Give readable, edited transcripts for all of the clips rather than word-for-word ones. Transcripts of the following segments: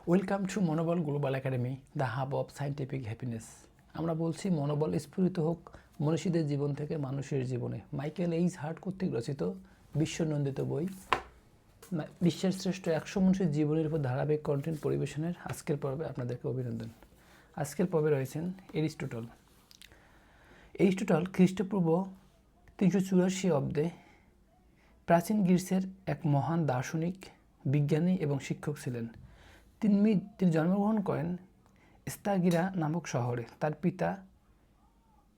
Welcome to মনোবল global academy, the hub of scientific happiness. আমরা বলছি মনোবল স্ফুরিত হোক মনীষীদের জীবন থেকে মানুষের জীবনে। মাইকেল এইচ হার্ট কর্তৃক রচিত বিশ্বনন্দিত বই বিশ্বের শ্রেষ্ঠ 100 মানুষের জীবনের উপর ধারাবাহিক কন্টেন্ট পরিবেশনের আজকের পর্বে আপনাদেরকে অভিনন্দন। আজকের পর্বে রয়েছেন এরিস্টটল। খ্রিস্টপূর্ব 384 অব্দে প্রাচীন গ্রিসের এক মহান দার্শনিক, বিজ্ঞানী এবং শিক্ষক ছিলেন। তিনি জন্মগ্রহণ করেন স্তাগিরা নামক শহরে। তার পিতা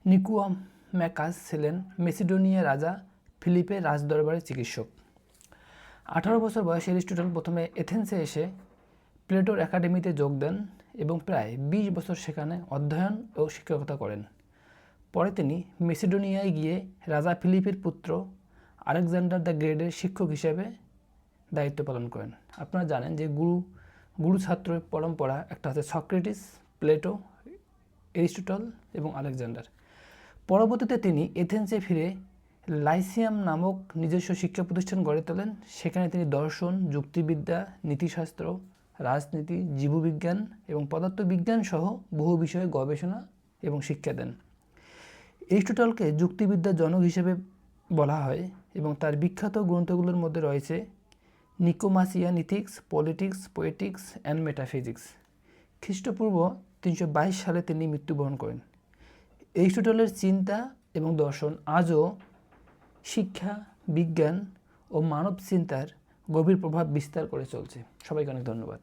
নিকোম্যাকাস ছিলেন মেসিডোনিয়া রাজা ফিলিপের রাজদরবারের চিকিৎসক। 18 বছর বয়সে এরিস্টটল প্রথমে এথেন্সে এসে প্লেটোর একাডেমিতে যোগ দেন এবং প্রায় 20 বছর সেখানে অধ্যয়ন ও শিক্ষকতা করেন। পরে তিনি মেসিডোনিয়ায় গিয়ে রাজা ফিলিপের পুত্র আলেকজান্ডার দ্য গ্রেটের শিক্ষক হিসেবে দায়িত্ব পালন করেন। আপনারা জানেন যে গুরু ছাত্র পরম্পরা একটা আছে, সক্রেটিস, প্লেটো, এরিস্টটল এবং আলেকজান্ডার। পরবর্তীতে তিনি এথেন্সে ফিরে লাইসিয়াম নামক নিজস্ব শিক্ষা প্রতিষ্ঠান গড়ে তোলেন। সেখানে তিনি দর্শন, যুক্তিবিদ্যা, নীতিশাস্ত্র, রাজনীতি, জীববিজ্ঞান এবং পদার্থবিজ্ঞান সহ বহু বিষয়ে গবেষণা এবং শিক্ষা দেন। এরিস্টটলকে যুক্তিবিদ্যার জনক হিসেবে বলা হয় এবং তার বিখ্যাত গ্রন্থগুলোর মধ্যে রয়েছে Nicomachean ethics, politics, Poetics and metaphysics. খ্রিস্টপূর্ব 322 সালে তিনি মৃত্যুবরণ করেন। এরিস্টটলের চিন্তা এবং দর্শন আজও শিক্ষা, বিজ্ঞান ও মানব চিন্তার গভীর প্রভাব বিস্তার করে চলছে। সবাইকে অনেক ধন্যবাদ।